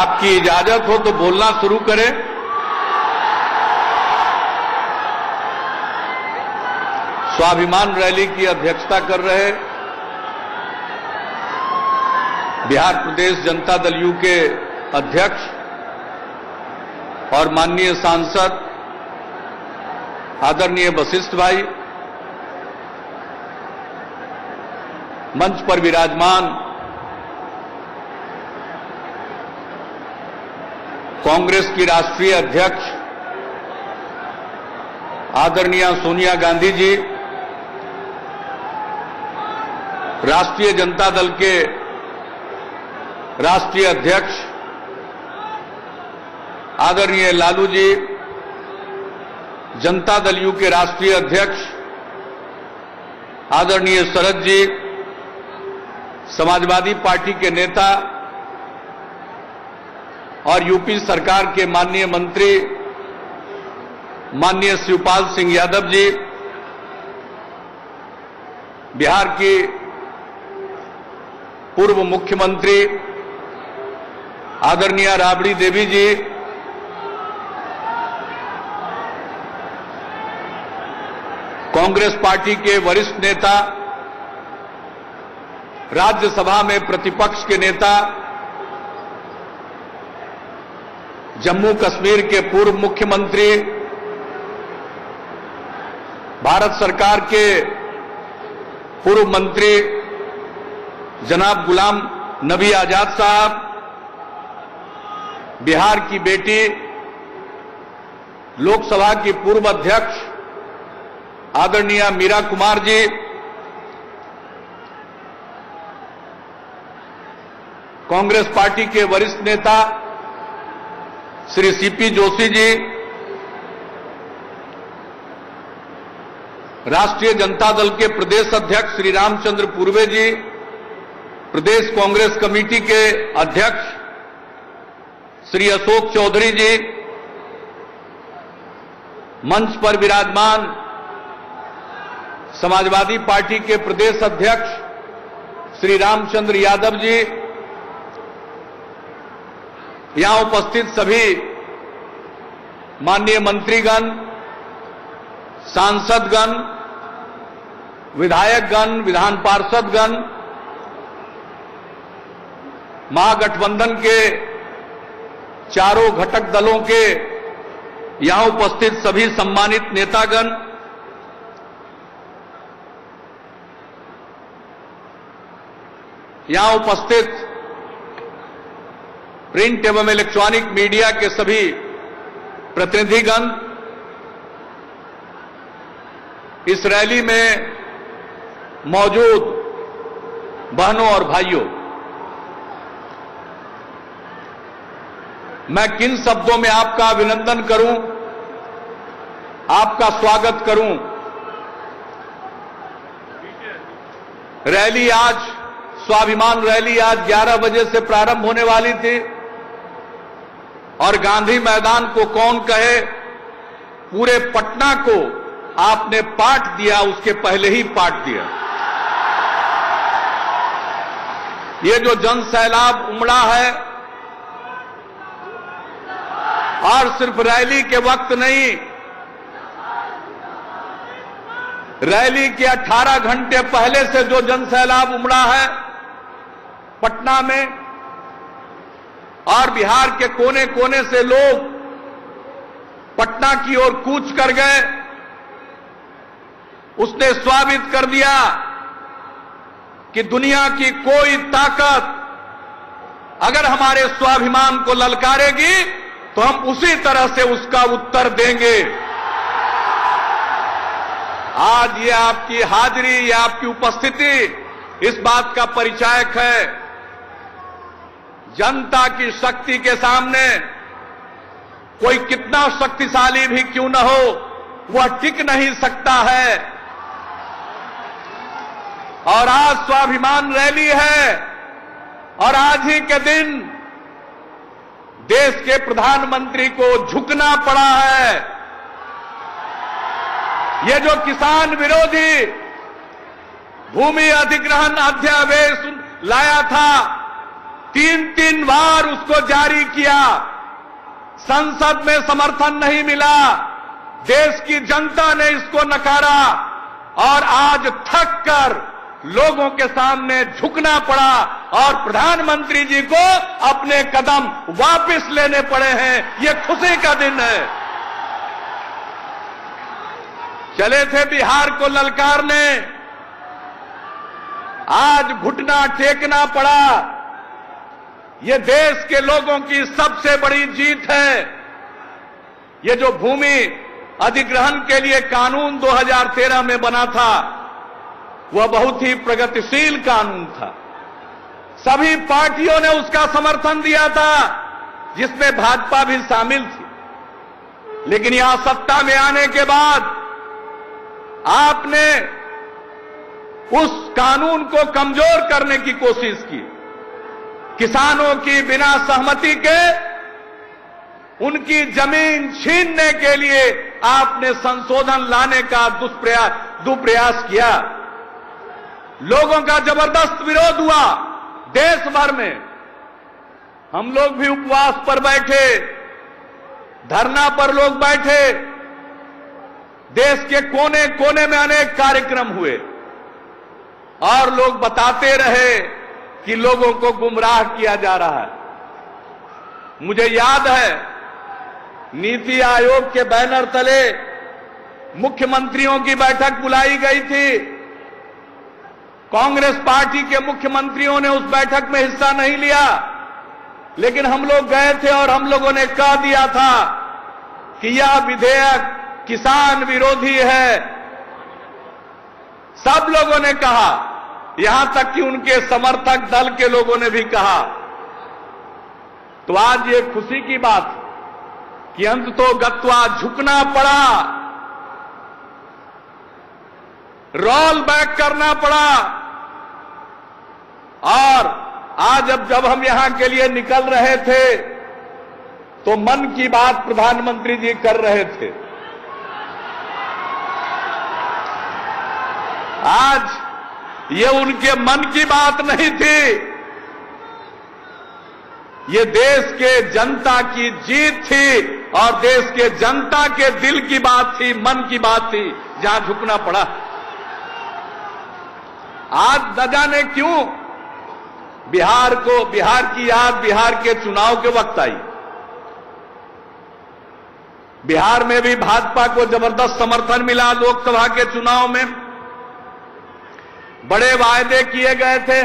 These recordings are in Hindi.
आपकी इजाजत हो तो बोलना शुरू करें। स्वाभिमान रैली की अध्यक्षता कर रहे बिहार प्रदेश जनता दल यू के अध्यक्ष और माननीय सांसद आदरणीय वशिष्ठ भाई, मंच पर विराजमान कांग्रेस की राष्ट्रीय अध्यक्ष आदरणीय सोनिया गांधी जी, राष्ट्रीय जनता दल के राष्ट्रीय अध्यक्ष आदरणीय लालू जी, जनता दल यू के राष्ट्रीय अध्यक्ष आदरणीय शरद जी, समाजवादी पार्टी के नेता और यूपी सरकार के माननीय मंत्री माननीय शिवपाल सिंह यादव जी, बिहार की पूर्व मुख्यमंत्री आदरणीय राबड़ी देवी जी, कांग्रेस पार्टी के वरिष्ठ नेता, राज्यसभा में प्रतिपक्ष के नेता, जम्मू कश्मीर के पूर्व मुख्यमंत्री, भारत सरकार के पूर्व मंत्री जनाब गुलाम नबी आजाद साहब, बिहार की बेटी लोकसभा की पूर्व अध्यक्ष आदरणीय मीरा कुमार जी, कांग्रेस पार्टी के वरिष्ठ नेता श्री सीपी जोशी जी, राष्ट्रीय जनता दल के प्रदेश अध्यक्ष श्री रामचंद्र पूर्वे जी, प्रदेश कांग्रेस कमेटी के अध्यक्ष श्री अशोक चौधरी जी, मंच पर विराजमान समाजवादी पार्टी के प्रदेश अध्यक्ष श्री रामचंद्र यादव जी, यहां उपस्थित सभी माननीय मंत्रीगण, सांसदगण, विधायकगण, विधान पार्षदगण, महागठबंधन के चारों घटक दलों के यहां उपस्थित सभी सम्मानित नेतागण, यहां उपस्थित प्रिंट एवं इलेक्ट्रॉनिक मीडिया के सभी प्रतिनिधिगण, इस रैली में मौजूद बहनों और भाइयों, मैं किन शब्दों में आपका अभिनंदन करूं, आपका स्वागत करूं। रैली आज, स्वाभिमान रैली आज 11 बजे से प्रारंभ होने वाली थी और गांधी मैदान को कौन कहे, पूरे पटना को आपने पाट दिया, उसके पहले ही पाट दिया। ये जो जन सैलाब उमड़ा है, और सिर्फ रैली के वक्त नहीं, रैली के 18 घंटे पहले से जो जन सैलाब उमड़ा है पटना में, और बिहार के कोने कोने से लोग पटना की ओर कूच कर गए, उसने साबित कर दिया कि दुनिया की कोई ताकत अगर हमारे स्वाभिमान को ललकारेगी तो हम उसी तरह से उसका उत्तर देंगे। आज ये आपकी हाजिरी, ये आपकी उपस्थिति इस बात का परिचायक है, जनता की शक्ति के सामने कोई कितना शक्तिशाली भी क्यों न हो, वह टिक नहीं सकता है। और आज स्वाभिमान रैली है, और आज ही के दिन देश के प्रधानमंत्री को झुकना पड़ा है। ये जो किसान विरोधी भूमि अधिग्रहण अध्यादेश लाया था, 3 बार उसको जारी किया, संसद में समर्थन नहीं मिला, देश की जनता ने इसको नकारा और आज थक कर लोगों के सामने झुकना पड़ा और प्रधानमंत्री जी को अपने कदम वापस लेने पड़े हैं। ये खुशी का दिन है। चले थे बिहार को ललकारने, आज घुटना टेकना पड़ा। ये देश के लोगों की सबसे बड़ी जीत है। ये जो भूमि अधिग्रहण के लिए कानून 2013 में बना था, वह बहुत ही प्रगतिशील कानून था। सभी पार्टियों ने उसका समर्थन दिया था, जिसमें भाजपा भी शामिल थी। लेकिन यहां सत्ता में आने के बाद आपने उस कानून को कमजोर करने की कोशिश की। किसानों की बिना सहमति के उनकी जमीन छीनने के लिए आपने संशोधन लाने का दुष्प्रयास किया। लोगों का जबरदस्त विरोध हुआ देश भर में। हम लोग भी उपवास पर बैठे, धरना पर लोग बैठे, देश के कोने कोने में अनेक कार्यक्रम हुए और लोग बताते रहे कि लोगों को गुमराह किया जा रहा है। मुझे याद है, नीति आयोग के बैनर तले मुख्यमंत्रियों की बैठक बुलाई गई थी। कांग्रेस पार्टी के मुख्यमंत्रियों ने उस बैठक में हिस्सा नहीं लिया, लेकिन हम लोग गए थे और हम लोगों ने कह दिया था कि यह विधेयक किसान विरोधी है। सब लोगों ने कहा, यहां तक कि उनके समर्थक दल के लोगों ने भी कहा। तो आज ये खुशी की बात कि अंततः गत्वा झुकना पड़ा, रोल बैक करना पड़ा। और आज जब हम यहां के लिए निकल रहे थे तो मन की बात प्रधानमंत्री जी कर रहे थे। आज ये उनके मन की बात नहीं थी, ये देश के जनता की जीत थी और देश के जनता के दिल की बात थी, मन की बात थी, जहां झुकना पड़ा। आज न जाने क्यों बिहार की याद बिहार के चुनाव के वक्त आई। बिहार में भी भाजपा को जबरदस्त समर्थन मिला। लोकसभा के चुनाव में बड़े वायदे किए गए थे।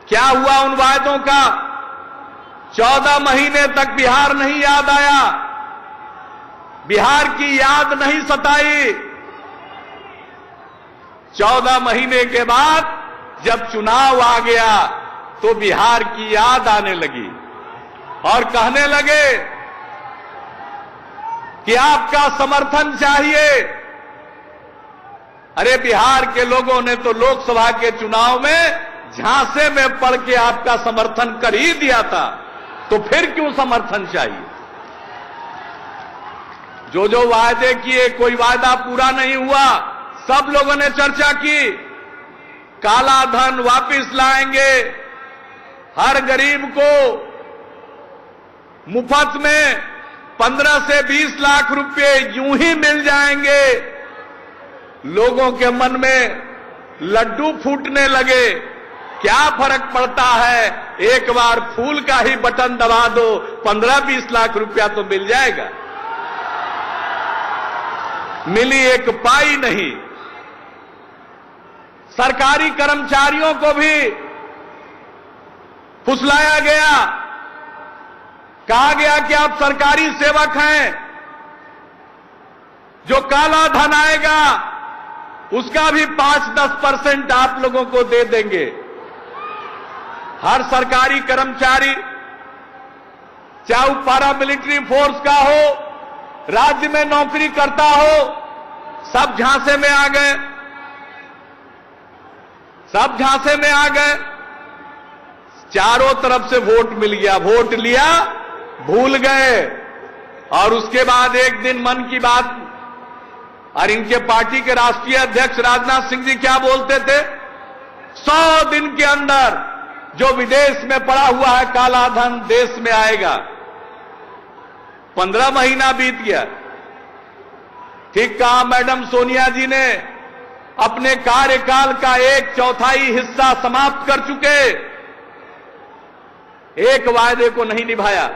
क्या हुआ उन वायदों का? 14 महीने तक बिहार नहीं याद आया, बिहार की याद नहीं सताई। 14 महीने के बाद जब चुनाव आ गया तो बिहार की याद आने लगी और कहने लगे कि आपका समर्थन चाहिए। अरे बिहार के लोगों ने तो लोकसभा के चुनाव में झांसे में पड़ के आपका समर्थन कर ही दिया था, तो फिर क्यों समर्थन चाहिए? जो जो वायदे किए, कोई वायदा पूरा नहीं हुआ। सब लोगों ने चर्चा की, काला धन वापस लाएंगे, हर गरीब को मुफ्त में 15 से 20 लाख रुपए यूं ही मिल जाएंगे। लोगों के मन में लड्डू फूटने लगे। क्या फर्क पड़ता है, एक बार फूल का ही बटन दबा दो, 15-20 लाख रुपया तो मिल जाएगा। मिली एक पाई नहीं। सरकारी कर्मचारियों को भी फुसलाया गया, कहा गया कि आप सरकारी सेवक हैं, जो काला धन आएगा उसका भी 5-10% आप लोगों को दे देंगे। हर सरकारी कर्मचारी, चाहे वो पैरामिलिट्री फोर्स का हो, राज्य में नौकरी करता हो, सब झांसे में आ गए, सब झांसे में आ गए। चारों तरफ से वोट मिल गया, वोट लिया, भूल गए। और उसके बाद एक दिन मन की बात, और इनके पार्टी के राष्ट्रीय अध्यक्ष राजनाथ सिंह जी क्या बोलते थे, 100 दिन के अंदर जो विदेश में पड़ा हुआ है काला धन देश में आएगा। 15 महीना बीत गया। ठीक कहा मैडम सोनिया जी ने, अपने कार्यकाल का 1/4 हिस्सा समाप्त कर चुके, एक वायदे को नहीं निभाया।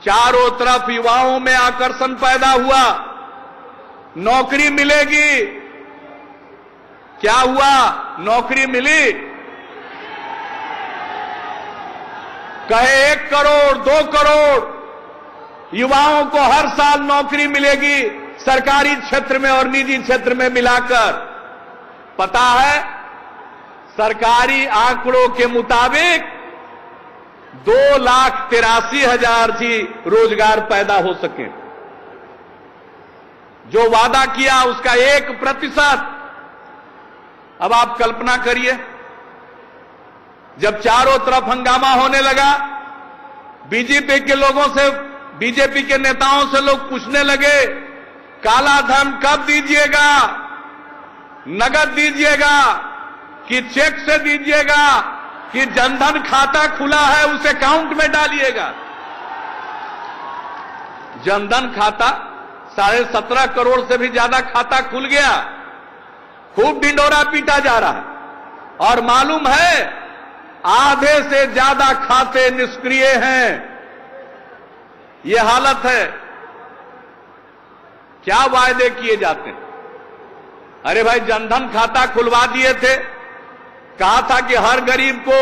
चारों तरफ युवाओं में आकर्षण पैदा हुआ, नौकरी मिलेगी। क्या हुआ? नौकरी मिली? कहे 1 करोड़ 2 करोड़ युवाओं को हर साल नौकरी मिलेगी, सरकारी क्षेत्र में और निजी क्षेत्र में मिलाकर। पता है, सरकारी आंकड़ों के मुताबिक 2,83,000 ही रोजगार पैदा हो सके। जो वादा किया उसका 1%। अब आप कल्पना करिए, जब चारों तरफ हंगामा होने लगा, बीजेपी के लोगों से, बीजेपी के नेताओं से लोग पूछने लगे, काला धन कब दीजिएगा? नगद दीजिएगा कि चेक से दीजिएगा कि जनधन खाता खुला है उसे अकाउंट में डालिएगा? जनधन खाता 17.5 करोड़ से भी ज्यादा खाता खुल गया। खूब ढिंडोरा पीटा जा रहा है और मालूम है आधे से ज्यादा खाते निष्क्रिय हैं। यह हालत है। क्या वायदे किए जाते हैं? अरे भाई, जनधन खाता खुलवा दिए थे, कहा था कि हर गरीब को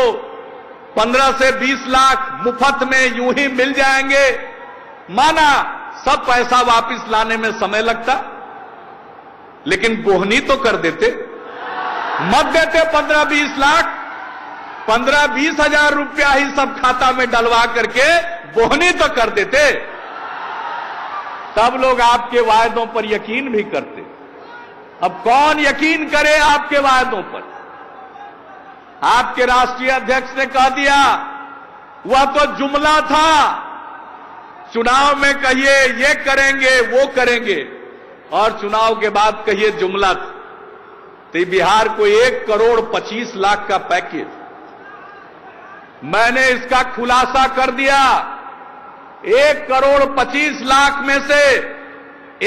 15 से 20 लाख मुफ्त में यूं ही मिल जाएंगे। माना सब पैसा वापस लाने में समय लगता, लेकिन बोहनी तो कर देते। मत देते 15-20 लाख, 15-20 हजार रुपया ही सब खाता में डलवा करके बोहनी तो कर देते, तब लोग आपके वायदों पर यकीन भी करते। अब कौन यकीन करे आपके वायदों पर? आपके राष्ट्रीय अध्यक्ष ने कह दिया वह तो जुमला था, चुनाव में कहिए ये करेंगे वो करेंगे और चुनाव के बाद कहिए जुमला था। तो बिहार को 1,25,00,000 का पैकेज, मैंने इसका खुलासा कर दिया। 1,25,00,000 में से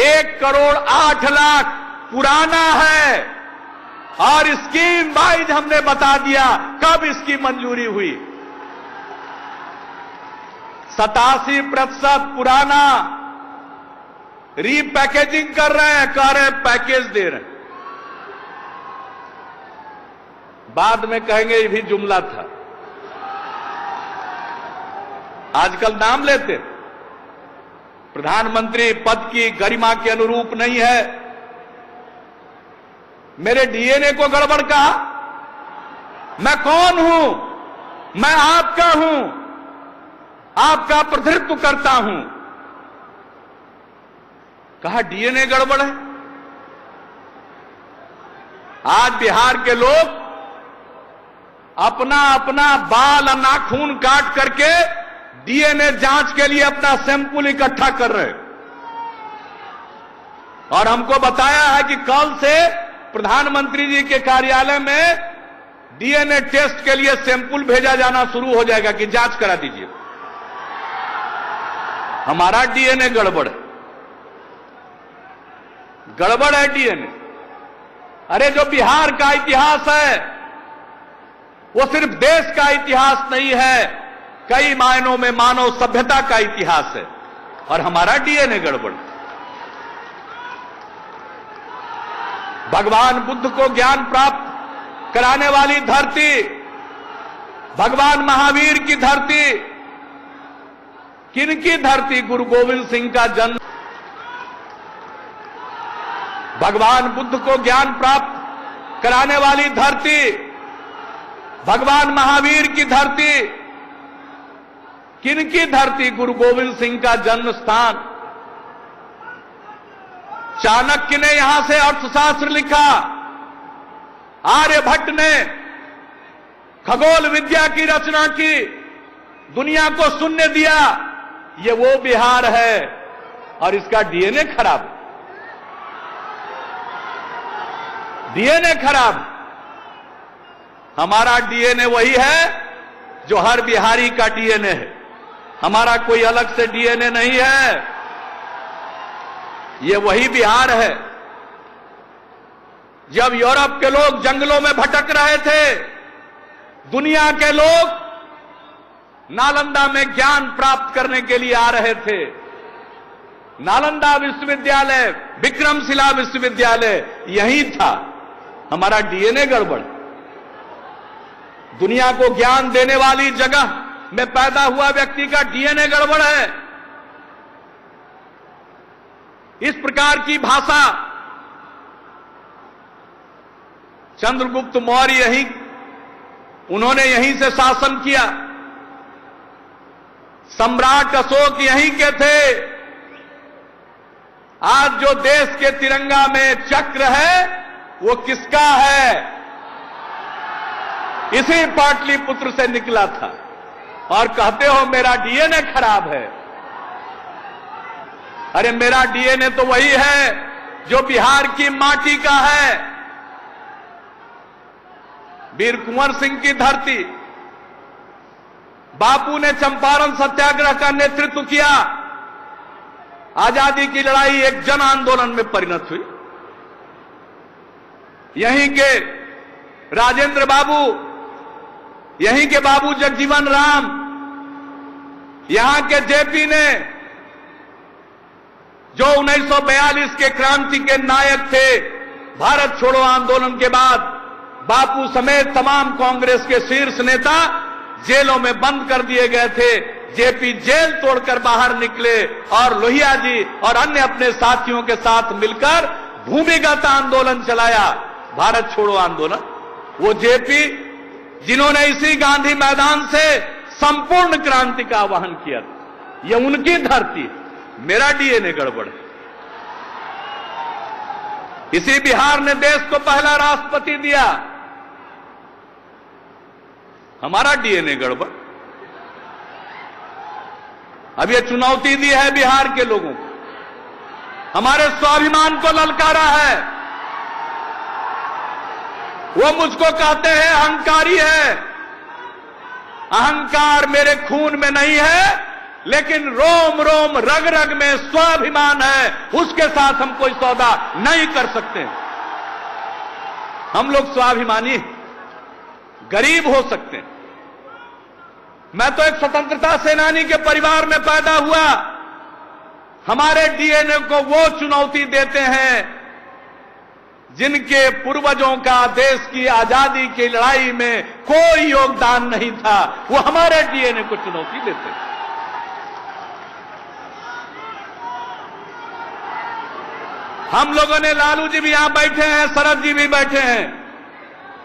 1,08,00,000 पुराना है और स्कीम वाइज हमने बता दिया कब इसकी मंजूरी हुई। 87% पुराना, रीपैकेजिंग कर रहे हैं, कह रहे हैं पैकेज दे रहे हैं, बाद में कहेंगे ये भी जुमला था। आजकल नाम लेते, प्रधानमंत्री पद की गरिमा के अनुरूप नहीं है। मेरे डीएनए को गड़बड़ कहा। मैं कौन हूं? मैं आपका हूं, आपका प्रतिनिधित्व करता हूं। कहा डीएनए गड़बड़ है। आज बिहार के लोग अपना अपना बाल और नाखून काट करके डीएनए जांच के लिए अपना सैंपल इकट्ठा कर रहे हैं और हमको बताया है कि कल से प्रधानमंत्री जी के कार्यालय में डीएनए टेस्ट के लिए सैंपल भेजा जाना शुरू हो जाएगा कि जांच करा दीजिए। हमारा डीएनए गड़बड़ है, गड़बड़ है डीएनए। अरे जो बिहार का इतिहास है वो सिर्फ देश का इतिहास नहीं है, कई मायनों में मानव सभ्यता का इतिहास है और हमारा डीएनए गड़बड़। भगवान बुद्ध को ज्ञान प्राप्त कराने वाली धरती, भगवान महावीर की धरती, किनकी धरती? गुरु गोविंद सिंह का जन्म। भगवान बुद्ध को ज्ञान प्राप्त कराने वाली धरती, भगवान महावीर की धरती, किनकी धरती? गुरु गोविंद सिंह का जन्म स्थान। चाणक्य ने यहां से अर्थशास्त्र लिखा, आर्यभट्ट ने खगोल विद्या की रचना की, दुनिया को शून्य दिया। ये वो बिहार है और इसका डीएनए खराब, डीएनए खराब। हमारा डीएनए वही है जो हर बिहारी का डीएनए है। हमारा कोई अलग से डीएनए नहीं है। ये वही बिहार है। जब यूरोप के लोग जंगलों में भटक रहे थे, दुनिया के लोग नालंदा में ज्ञान प्राप्त करने के लिए आ रहे थे। नालंदा विश्वविद्यालय, विक्रमशिला विश्वविद्यालय यही था। हमारा डीएनए गड़बड़। दुनिया को ज्ञान देने वाली जगह में पैदा हुआ व्यक्ति का डीएनए गड़बड़ है। इस प्रकार की भाषा चंद्रगुप्त मौर्य उन्होंने यहीं से शासन किया। सम्राट अशोक यहीं के थे। आज जो देश के तिरंगा में चक्र है वो किसका है? इसी पाटलिपुत्र से निकला था। और कहते हो मेरा डीएनए खराब है। अरे मेरा डीएनए तो वही है जो बिहार की माटी का है। वीर कुंवर सिंह की धरती। बापू ने चंपारण सत्याग्रह का नेतृत्व किया। आजादी की लड़ाई एक जन आंदोलन में परिणत हुई। यहीं के राजेंद्र बाबू, यहीं के बाबू जगजीवन राम, यहां के जेपी ने, जो 1942 के क्रांति के नायक थे, भारत छोड़ो आंदोलन के बाद बापू समेत तमाम कांग्रेस के शीर्ष नेता जेलों में बंद कर दिए गए थे। जेपी जेल तोड़कर बाहर निकले और लोहिया जी और अन्य अपने साथियों के साथ मिलकर भूमिगत आंदोलन चलाया, भारत छोड़ो आंदोलन। वो जेपी जिन्होंने इसी गांधी मैदान से संपूर्ण क्रांति का आह्वान किया था। यह उनकी धरती। मेरा डीएनए गड़बड़ है। इसी बिहार ने देश को पहला राष्ट्रपति दिया। हमारा डीएनए गड़बड़। अब यह चुनौती दी है बिहार के लोगों को। हमारे स्वाभिमान को ललकारा है। वो मुझको कहते हैं अहंकारी है। अहंकार मेरे खून में नहीं है, लेकिन रोम रोम रग रग में स्वाभिमान है। उसके साथ हम कोई सौदा नहीं कर सकते। हम लोग स्वाभिमानी, गरीब हो सकते हैं। मैं तो एक स्वतंत्रता सेनानी के परिवार में पैदा हुआ। हमारे डीएनए को वो चुनौती देते हैं जिनके पूर्वजों का देश की आजादी की लड़ाई में कोई योगदान नहीं था। वो हमारे डीएनए को चुनौती देते हैं। हम लोगों ने, लालू जी भी यहां बैठे हैं, शरद जी भी बैठे हैं,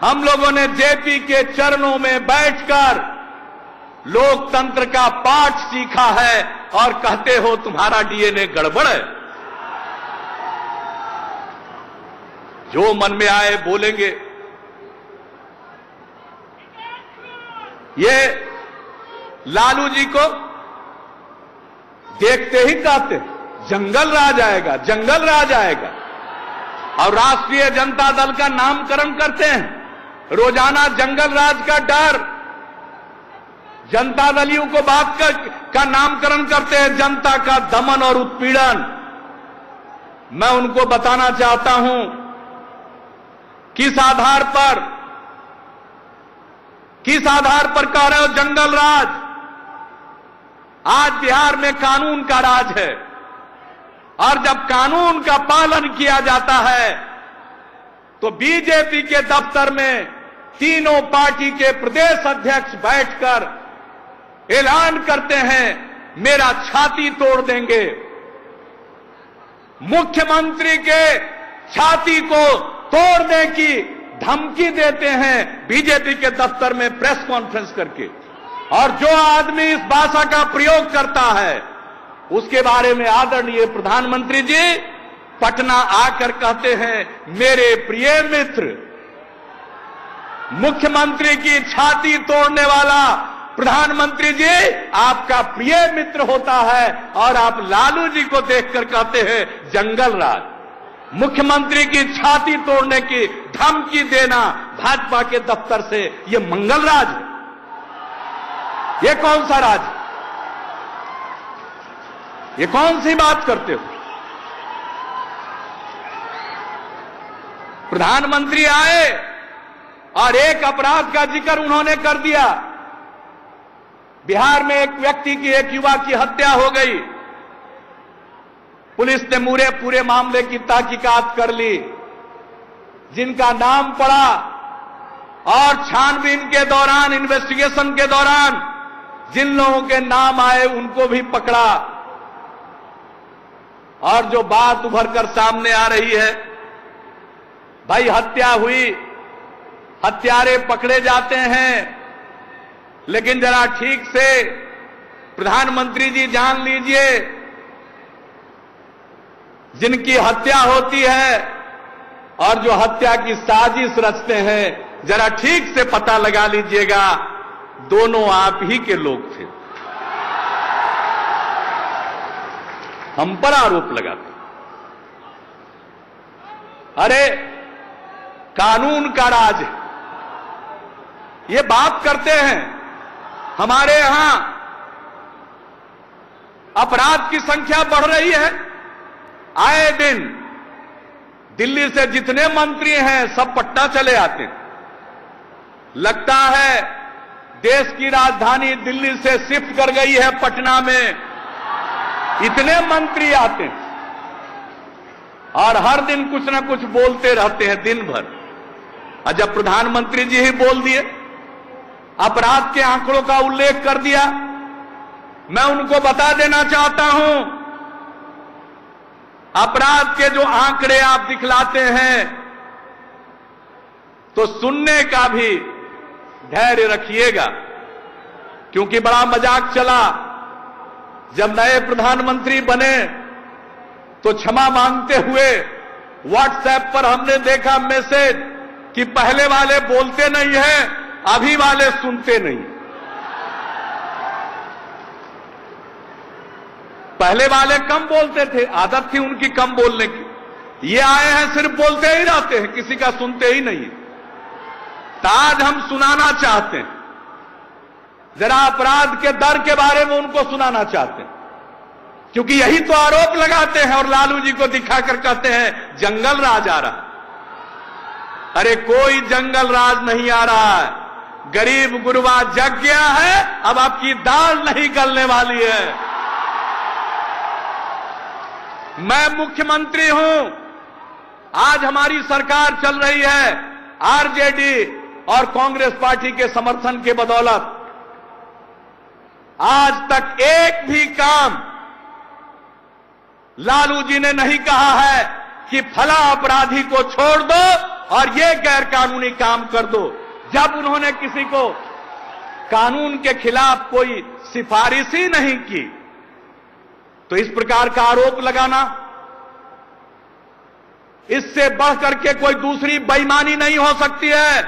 हम लोगों ने जेपी के चरणों में बैठकर लोकतंत्र का पाठ सीखा है और कहते हो तुम्हारा डीएनए गड़बड़ है। जो मन में आए बोलेंगे। ये लालू जी को देखते ही कहते जंगल राज आएगा, जंगल राज आएगा। और राष्ट्रीय जनता दल का नामकरण करते हैं। रोजाना जंगल राज का डर। जनता दलियों को बात का नामकरण करते हैं जनता का दमन और उत्पीड़न। मैं उनको बताना चाहता हूं किस आधार पर कह रहे हो जंगल राज? आज बिहार में कानून का राज है और जब कानून का पालन किया जाता है तो बीजेपी के दफ्तर में तीनों पार्टी के प्रदेश अध्यक्ष बैठकर ऐलान करते हैं मेरा छाती तोड़ देंगे। मुख्यमंत्री के छाती को तोड़ने की धमकी देते हैं बीजेपी के दफ्तर में प्रेस कॉन्फ्रेंस करके। और जो आदमी इस भाषा का प्रयोग करता है उसके बारे में आदरणीय प्रधानमंत्री जी पटना आकर कहते हैं मेरे प्रिय मित्र, मुख्यमंत्री की छाती तोड़ने वाला प्रधानमंत्री जी आपका प्रिय मित्र होता है और आप लालू जी को देखकर कहते हैं जंगल राज। मुख्यमंत्री की छाती तोड़ने की धमकी देना भाजपा के दफ्तर से, ये मंगल राज है? ये कौन सा राज? ये कौन सी बात करते हो? प्रधानमंत्री आए और एक अपराध का जिक्र उन्होंने कर दिया। बिहार में एक व्यक्ति की, एक युवा की हत्या हो गई। पुलिस ने पूरे मामले की तहकीकात कर ली। जिनका नाम पड़ा और छानबीन के दौरान, इन्वेस्टिगेशन के दौरान जिन लोगों के नाम आए उनको भी पकड़ा। और जो बात उभर कर सामने आ रही है, भाई हत्या हुई, हत्यारे पकड़े जाते हैं, लेकिन जरा ठीक से प्रधानमंत्री जी जान लीजिए, जिनकी हत्या होती है और जो हत्या की साजिश रचते हैं, जरा ठीक से पता लगा लीजिएगा, दोनों आप ही के लोग थे। हम पर आरोप लगाते। अरे कानून का राज है, ये बात करते हैं। हमारे यहां अपराध की संख्या बढ़ रही है। आए दिन दिल्ली से जितने मंत्री हैं सब पटना चले आते हैं। लगता है देश की राजधानी दिल्ली से शिफ्ट कर गई है पटना में। इतने मंत्री आते हैं और हर दिन कुछ ना कुछ बोलते रहते हैं दिन भर। और जब प्रधानमंत्री जी ही बोल दिए, अपराध के आंकड़ों का उल्लेख कर दिया, मैं उनको बता देना चाहता हूं, अपराध के जो आंकड़े आप दिखलाते हैं तो सुनने का भी धैर्य रखिएगा, क्योंकि बड़ा मजाक चला। जब नए प्रधानमंत्री बने तो क्षमा मांगते हुए व्हाट्सएप पर हमने देखा मैसेज कि पहले वाले बोलते नहीं हैं, अभी वाले सुनते नहीं। पहले वाले कम बोलते थे, आदत थी उनकी कम बोलने की। ये आए हैं सिर्फ बोलते ही रहते हैं, किसी का सुनते ही नहीं। तो आज हम सुनाना चाहते हैं, जरा अपराध के दर के बारे में उनको सुनाना चाहते हैं, क्योंकि यही तो आरोप लगाते हैं और लालू जी को दिखाकर कहते हैं जंगल राज आ रहा। अरे कोई जंगल राज नहीं आ रहा है, गरीब गुरबा जग गया है, अब आपकी दाल नहीं गलने वाली है। मैं मुख्यमंत्री हूं, आज हमारी सरकार चल रही है आरजेडी और कांग्रेस पार्टी के समर्थन के बदौलत। आज तक एक भी काम लालू जी ने नहीं कहा है कि फला अपराधी को छोड़ दो और ये गैर कानूनी काम कर दो। जब उन्होंने किसी को कानून के खिलाफ कोई सिफारिश ही नहीं की, तो इस प्रकार का आरोप लगाना, इससे बढ़कर के कोई दूसरी बेईमानी नहीं हो सकती है।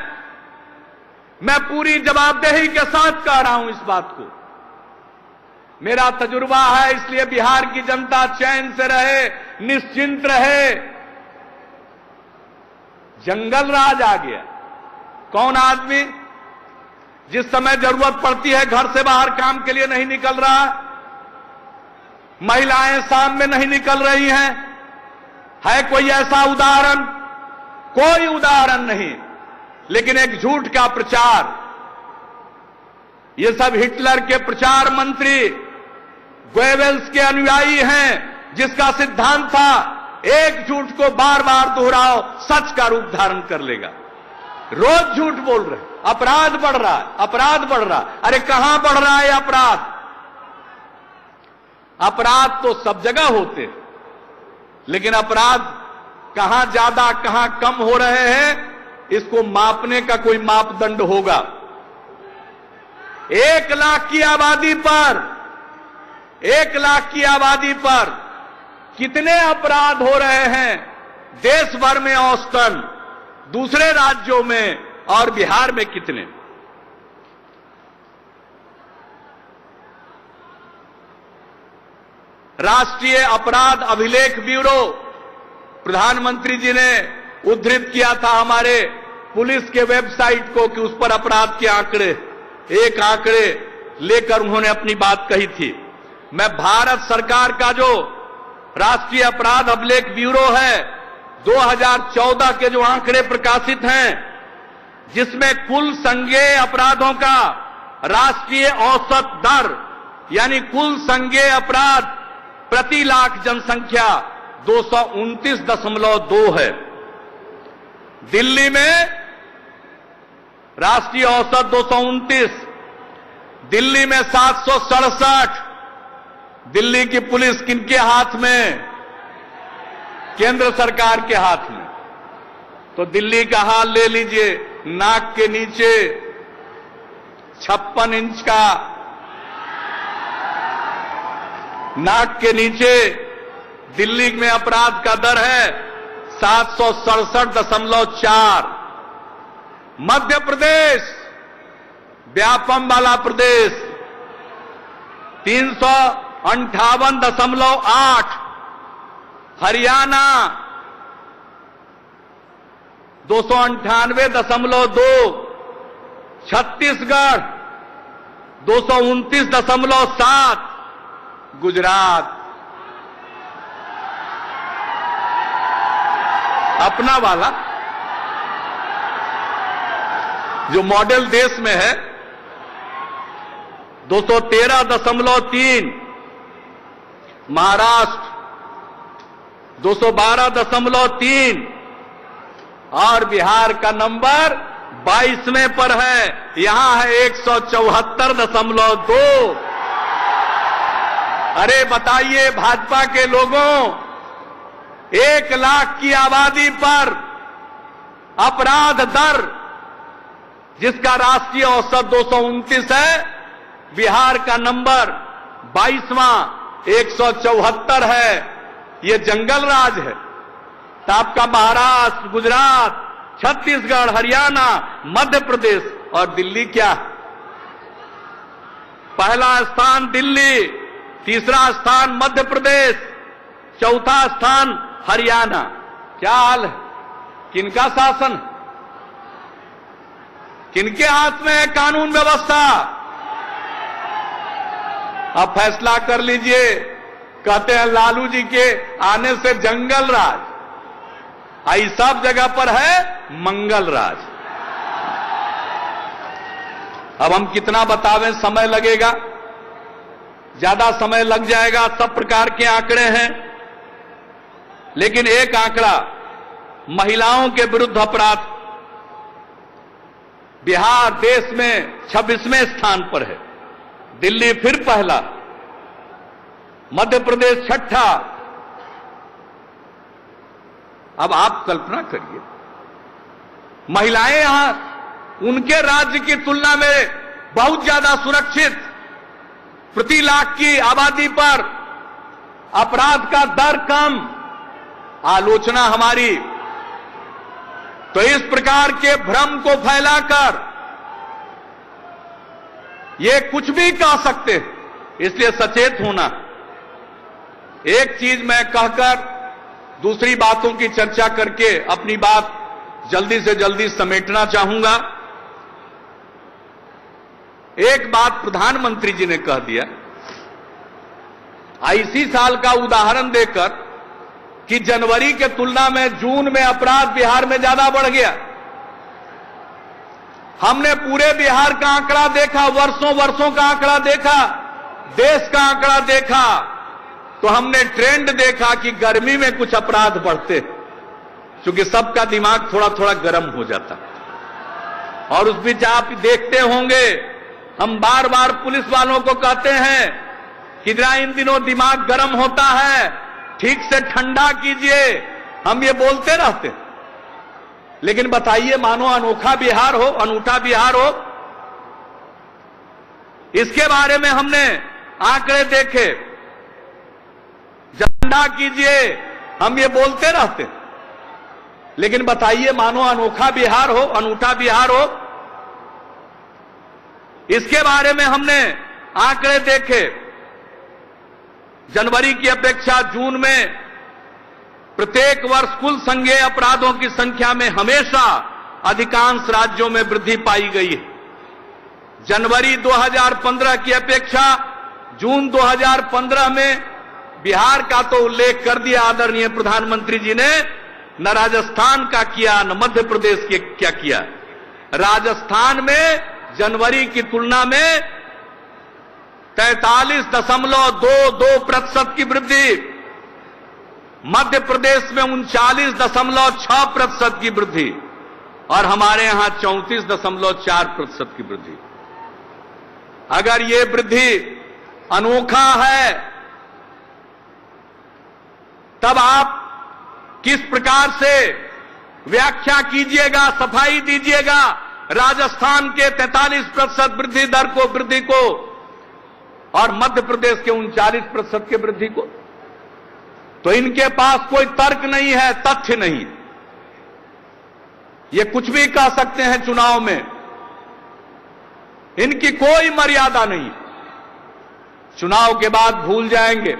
मैं पूरी जवाबदेही के साथ कह रहा हूं इस बात को। मेरा तजुर्बा है, इसलिए बिहार की जनता चैन से रहे, निश्चिंत रहे। जंगल राज आ गया। कौन आदमी जिस समय जरूरत पड़ती है घर से बाहर काम के लिए नहीं निकल रहा, महिलाएं शाम में नहीं निकल रही हैं, है कोई ऐसा उदाहरण? कोई उदाहरण नहीं। लेकिन एक झूठ का प्रचार, ये सब हिटलर के प्रचार मंत्री गोएबल्स के अनुयायी हैं, जिसका सिद्धांत था एक झूठ को बार बार दोहराओ सच का रूप धारण कर लेगा। रोज झूठ बोल रहे, अपराध बढ़ रहा है, अपराध बढ़ रहा है। अरे कहां बढ़ रहा है अपराध? अपराध तो सब जगह होते, लेकिन अपराध कहां ज्यादा कहां कम हो रहे हैं, इसको मापने का कोई मापदंड होगा। 1 लाख की आबादी पर 1 लाख की आबादी पर कितने अपराध हो रहे हैं देश भर में औसतन, दूसरे राज्यों में और बिहार में कितने? राष्ट्रीय अपराध अभिलेख ब्यूरो प्रधानमंत्री जी ने उद्धृत किया था हमारे पुलिस के वेबसाइट को कि उस पर अपराध के आंकड़े, एक आंकड़े लेकर उन्होंने अपनी बात कही थी। मैं भारत सरकार का जो राष्ट्रीय अपराध अभिलेख ब्यूरो है, 2014 के जो आंकड़े प्रकाशित हैं, जिसमें कुल संज्ञेय अपराधों का राष्ट्रीय औसत दर यानी कुल संज्ञेय अपराध प्रति लाख जनसंख्या 229.2 है। दिल्ली में राष्ट्रीय औसत 229, दिल्ली में 767। दिल्ली की पुलिस किनके हाथ में? केंद्र सरकार के हाथ में। तो दिल्ली का हाल ले लीजिए, नाक के नीचे 56 इंच का, नाक के नीचे दिल्ली में अपराध का दर है 767.4। मध्य प्रदेश, व्यापम वाला प्रदेश, 358.8। हरियाणा 298.2। छत्तीसगढ़ 229.7। गुजरात अपना वाला जो मॉडल देश में है 213.3। महाराष्ट्र 212.3 और बिहार का नंबर 22वें पर है, यहां है 174.2। अरे बताइए भाजपा के लोगों, 1 लाख की आबादी पर अपराध दर जिसका राष्ट्रीय औसत 229 है, बिहार का नंबर 22वां 174 है। ये जंगल राज है। तो आपका महाराष्ट्र, गुजरात, छत्तीसगढ़, हरियाणा, मध्य प्रदेश और दिल्ली क्या? पहला स्थान दिल्ली, तीसरा स्थान मध्य प्रदेश, चौथा स्थान हरियाणा। क्या हाल है? किनका शासन? किनके हाथ में है कानून व्यवस्था? अब फैसला कर लीजिए। कहते हैं लालू जी के आने से जंगल राज, आई सब जगह पर है मंगल राज। अब हम कितना बतावें, समय लगेगा, ज्यादा समय लग जाएगा। सब प्रकार के आंकड़े हैं, लेकिन एक आंकड़ा, महिलाओं के विरुद्ध अपराध, बिहार देश में 26वें स्थान पर है, दिल्ली फिर पहला, मध्य प्रदेश छठा। अब आप कल्पना करिए, महिलाएं यहां उनके राज्य की तुलना में बहुत ज्यादा सुरक्षित, प्रति लाख की आबादी पर अपराध का दर कम। आलोचना हमारी तो इस प्रकार के भ्रम को फैलाकर ये कुछ भी कह सकते, इसलिए सचेत होना। एक चीज मैं कहकर दूसरी बातों की चर्चा करके अपनी बात जल्दी से जल्दी समेटना चाहूंगा। एक बात प्रधानमंत्री जी ने कह दिया, इसी साल का उदाहरण देकर कि जनवरी के तुलना में जून में अपराध बिहार में ज्यादा बढ़ गया। हमने पूरे बिहार का आंकड़ा देखा, वर्षों वर्षों का आंकड़ा देखा, देश का आंकड़ा देखा, तो हमने ट्रेंड देखा कि गर्मी में कुछ अपराध बढ़ते, क्योंकि सबका दिमाग थोड़ा थोड़ा गर्म हो जाता। और उस बीच आप देखते होंगे, हम बार बार पुलिस वालों को कहते हैं कि जरा इन दिनों दिमाग गर्म होता है, ठीक से ठंडा कीजिए, हम ये बोलते रहते। लेकिन बताइए, मानो अनोखा बिहार हो, अनूठा बिहार हो। इसके बारे में हमने आंकड़े देखे, ठंडा कीजिए, हम ये बोलते रहते। लेकिन बताइए, मानो अनोखा बिहार हो, अनूठा बिहार हो। इसके बारे में हमने आंकड़े देखे, जनवरी की अपेक्षा जून में प्रत्येक वर्ष कुल संज्ञेय अपराधों की संख्या में हमेशा अधिकांश राज्यों में वृद्धि पाई गई है। जनवरी 2015 की अपेक्षा जून 2015 में बिहार का तो उल्लेख कर दिया आदरणीय प्रधानमंत्री जी ने, न राजस्थान का किया न मध्य प्रदेश के क्या किया। राजस्थान में जनवरी की तुलना में 43.22% की वृद्धि, मध्य प्रदेश में 39.6% की वृद्धि और हमारे यहां 34.4% की वृद्धि। अगर ये वृद्धि अनोखा है तब आप किस प्रकार से व्याख्या कीजिएगा, सफाई दीजिएगा राजस्थान के 43% वृद्धि को और मध्य प्रदेश के 39% के वृद्धि को। तो इनके पास कोई तर्क नहीं है, तथ्य नहीं। ये कुछ भी कह सकते हैं चुनाव में, इनकी कोई मर्यादा नहीं। चुनाव के बाद भूल जाएंगे,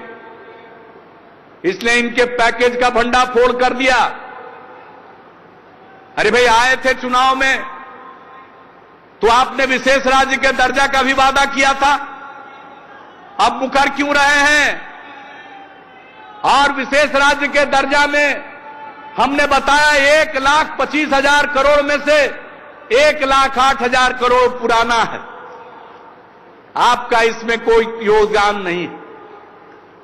इसलिए इनके पैकेज का भंडाफोड़ कर दिया। अरे भाई, आए थे चुनाव में तो आपने विशेष राज्य के दर्जा का भी वादा किया था, अब मुकर क्यों रहे हैं? और विशेष राज्य के दर्जा में हमने बताया 1,25,000 करोड़ में से 1,08,000 करोड़ पुराना है, आपका इसमें कोई योगदान नहीं।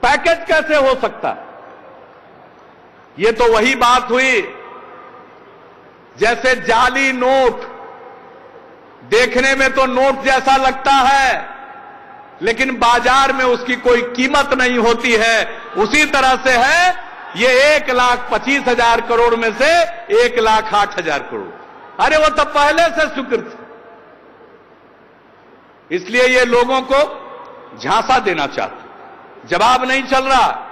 पैकेज कैसे हो सकता? ये तो वही बात हुई जैसे जाली नोट, देखने में तो नोट जैसा लगता है लेकिन बाजार में उसकी कोई कीमत नहीं होती है। उसी तरह से है ये 1,25,000 करोड़ में से 1,08,000 करोड़। अरे वो तो पहले से स्वीकृत, इसलिए ये लोगों को झांसा देना चाहते। जवाब नहीं चल रहा,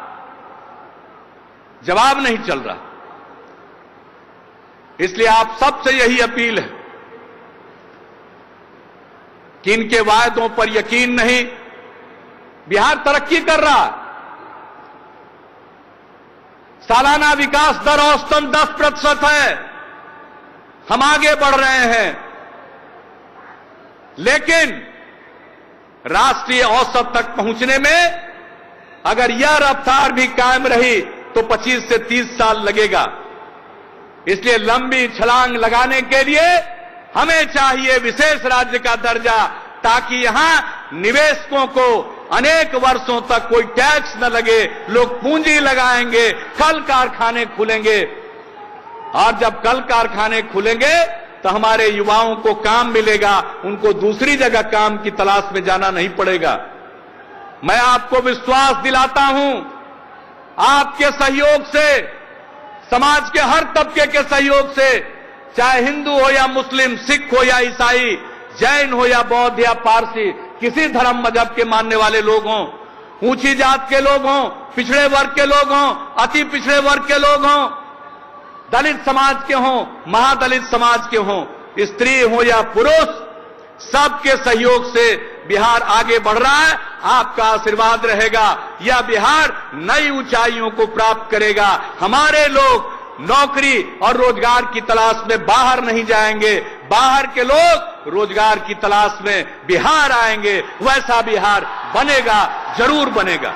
जवाब नहीं चल रहा। इसलिए आप सबसे यही अपील है कि इनके वायदों पर यकीन नहीं। बिहार तरक्की कर रहा, सालाना विकास दर औसतन 10% है, हम आगे बढ़ रहे हैं, लेकिन राष्ट्रीय औसत तक पहुंचने में अगर यह रफ्तार भी कायम रही तो 25 से 30 साल लगेगा। इसलिए लंबी छलांग लगाने के लिए हमें चाहिए विशेष राज्य का दर्जा, ताकि यहां निवेशकों को अनेक वर्षों तक कोई टैक्स न लगे, लोग पूंजी लगाएंगे, कल कारखाने खुलेंगे। और जब कल कारखाने खुलेंगे तो हमारे युवाओं को काम मिलेगा, उनको दूसरी जगह काम की तलाश में जाना नहीं पड़ेगा। मैं आपको विश्वास दिलाता हूं, आपके सहयोग से, समाज के हर तबके के सहयोग से, चाहे हिंदू हो या मुस्लिम, सिख हो या ईसाई, जैन हो या बौद्ध या पारसी, किसी धर्म मजहब के मानने वाले लोग हों, ऊंची जात के लोग हों, पिछड़े वर्ग के लोग हों, अति पिछड़े वर्ग के लोग हों, दलित समाज के हों, महादलित समाज के हों, स्त्री हो या पुरुष, सबके सहयोग से बिहार आगे बढ़ रहा है। आपका आशीर्वाद रहेगा, यह बिहार नई ऊंचाइयों को प्राप्त करेगा। हमारे लोग नौकरी और रोजगार की तलाश में बाहर नहीं जाएंगे, बाहर के लोग रोजगार की तलाश में बिहार आएंगे। वैसा बिहार बनेगा, जरूर बनेगा।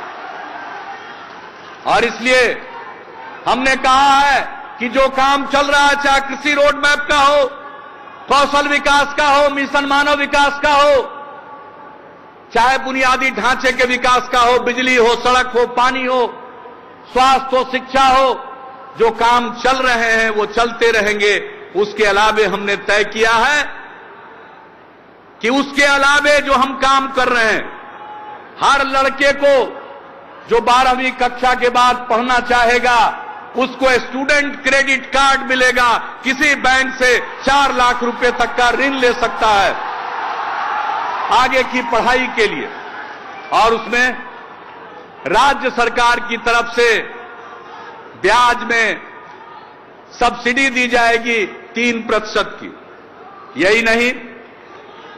और इसलिए हमने कहा है कि जो काम चल रहा है, चाहे कृषि रोड मैप का हो, कौशल विकास का हो, मिशन मानव विकास का हो, चाहे बुनियादी ढांचे के विकास का हो, बिजली हो, सड़क हो, पानी हो, स्वास्थ्य हो, शिक्षा हो, जो काम चल रहे हैं वो चलते रहेंगे। उसके अलावे हमने तय किया है कि उसके अलावे जो हम काम कर रहे हैं, हर लड़के को जो 12वीं कक्षा के बाद पढ़ना चाहेगा उसको स्टूडेंट क्रेडिट कार्ड मिलेगा। किसी बैंक से 4 लाख रुपए तक का ऋण ले सकता है आगे की पढ़ाई के लिए, और उसमें राज्य सरकार की तरफ से ब्याज में सब्सिडी दी जाएगी 3% की। यही नहीं,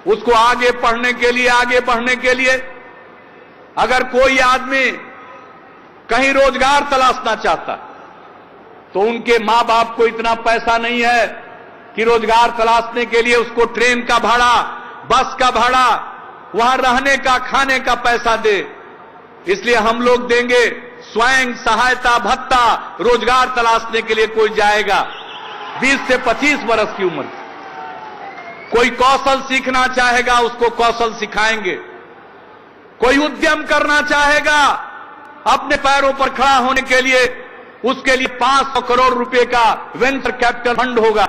उसको आगे पढ़ने के लिए, आगे बढ़ने के लिए अगर कोई आदमी कहीं रोजगार तलाशना चाहता, तो उनके मां बाप को इतना पैसा नहीं है कि रोजगार तलाशने के लिए उसको ट्रेन का भाड़ा, बस का भाड़ा, वहां रहने का, खाने का पैसा दे। इसलिए हम लोग देंगे स्वयं सहायता भत्ता। रोजगार तलाशने के लिए कोई जाएगा 20 से 25 वर्ष की उम्र, कोई कौशल सीखना चाहेगा उसको कौशल सिखाएंगे। कोई उद्यम करना चाहेगा अपने पैरों पर खड़ा होने के लिए, उसके लिए 500 करोड़ रुपए का वेंचर कैपिटल फंड होगा।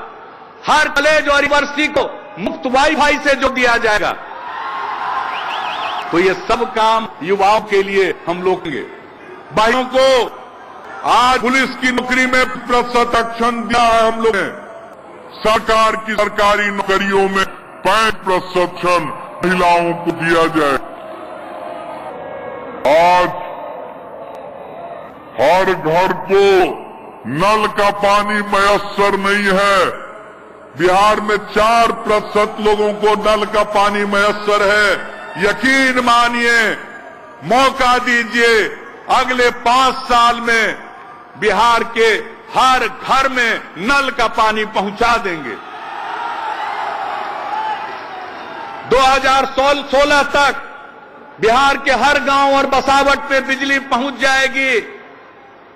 हर कॉलेज और यूनिवर्सिटी को मुफ्त वाईफाई से जोड़ दिया जाएगा। तो ये सब काम युवाओं के लिए हम लोग करेंगे। भाइयों को आज पुलिस की नौकरी में प्रतिशत दिया है हम लोग ने। सरकार की सरकारी नौकरियों में 5% महिलाओं को दिया जाए। आज हर घर को नल का पानी मयस्सर नहीं है। बिहार में 4% लोगों को नल का पानी मयस्सर है। यकीन मानिए, मौका दीजिए, अगले 5 साल में बिहार के हर घर में नल का पानी पहुंचा देंगे। 2016 तक बिहार के हर गांव और बसावट में बिजली पहुंच जाएगी।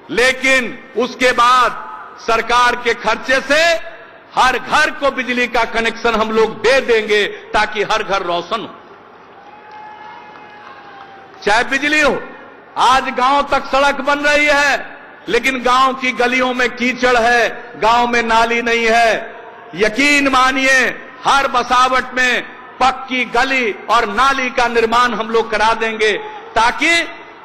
लेकिन उसके बाद सरकार के खर्चे से हर घर को बिजली का कनेक्शन हम लोग दे देंगे ताकि हर घर रोशन हो, चाहे बिजली हो। आज गांव तक सड़क बन रही है, लेकिन गांव की गलियों में कीचड़ है, गांव में नाली नहीं है। यकीन मानिए, हर बसावट में पक्की गली और नाली का निर्माण हम लोग करा देंगे ताकि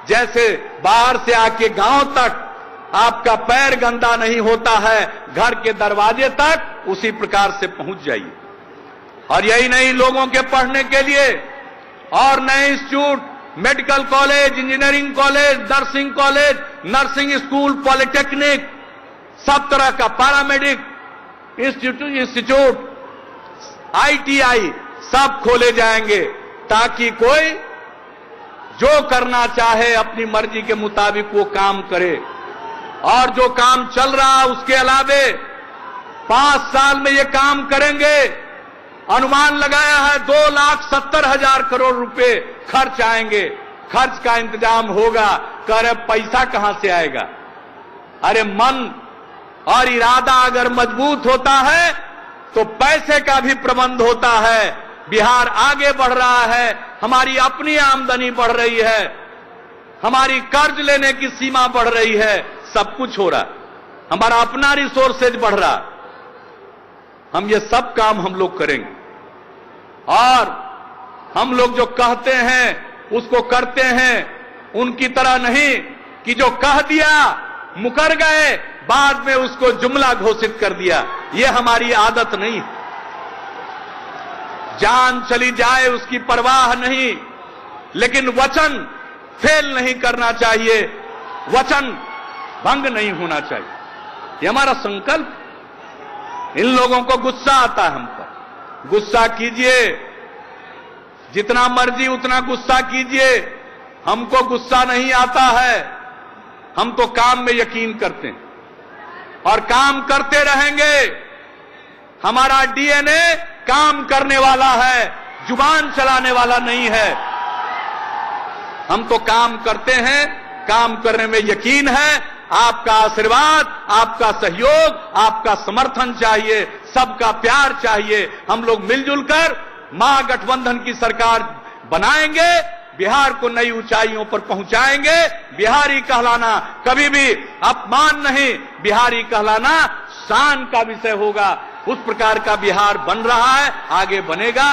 जैसे बाहर से आके गांव तक आपका पैर गंदा नहीं होता है, घर के दरवाजे तक उसी प्रकार से पहुंच जाइए। और यही नहीं, लोगों के पढ़ने के लिए और नए institute, medical college, engineering college, nursing college, nursing school, polytechnic, सब तरह का पैरामेडिक इंस्टीट्यूट, ITI सब खोले जाएंगे ताकि कोई जो करना चाहे अपनी मर्जी के मुताबिक वो काम करे। और जो काम चल रहा है उसके अलावे 5 साल में ये काम करेंगे। अनुमान लगाया है 2,70,000 करोड़ रुपए खर्च आएंगे। खर्च का इंतजाम होगा। कह रहे पैसा कहां से आएगा? अरे मन और इरादा अगर मजबूत होता है तो पैसे का भी प्रबंध होता है। बिहार आगे बढ़ रहा है, हमारी अपनी आमदनी बढ़ रही है, हमारी कर्ज लेने की सीमा बढ़ रही है, सब कुछ हो रहा, हमारा अपना रिसोर्सेज बढ़ रहा। हम ये सब काम हम लोग करेंगे और हम लोग जो कहते हैं उसको करते हैं। उनकी तरह नहीं कि जो कह दिया मुकर गए, बाद में उसको जुमला घोषित कर दिया। ये हमारी आदत नहीं है। जान चली जाए उसकी परवाह नहीं, लेकिन वचन फेल नहीं करना चाहिए, वचन भंग नहीं होना चाहिए। ये हमारा संकल्प। इन लोगों को गुस्सा आता है हम पर, गुस्सा कीजिए, जितना मर्जी उतना गुस्सा कीजिए। हमको गुस्सा नहीं आता है, हम तो काम में यकीन करते हैं और काम करते रहेंगे। हमारा DNA काम करने वाला है, जुबान चलाने वाला नहीं है। हम तो काम करते हैं, काम करने में यकीन है। आपका आशीर्वाद, आपका सहयोग, आपका समर्थन चाहिए, सबका प्यार चाहिए। हम लोग मिलजुल कर महागठबंधन की सरकार बनाएंगे, बिहार को नई ऊंचाइयों पर पहुंचाएंगे। बिहारी कहलाना कभी भी अपमान नहीं, बिहारी कहलाना शान का विषय होगा। उस प्रकार का बिहार बन रहा है, आगे बनेगा।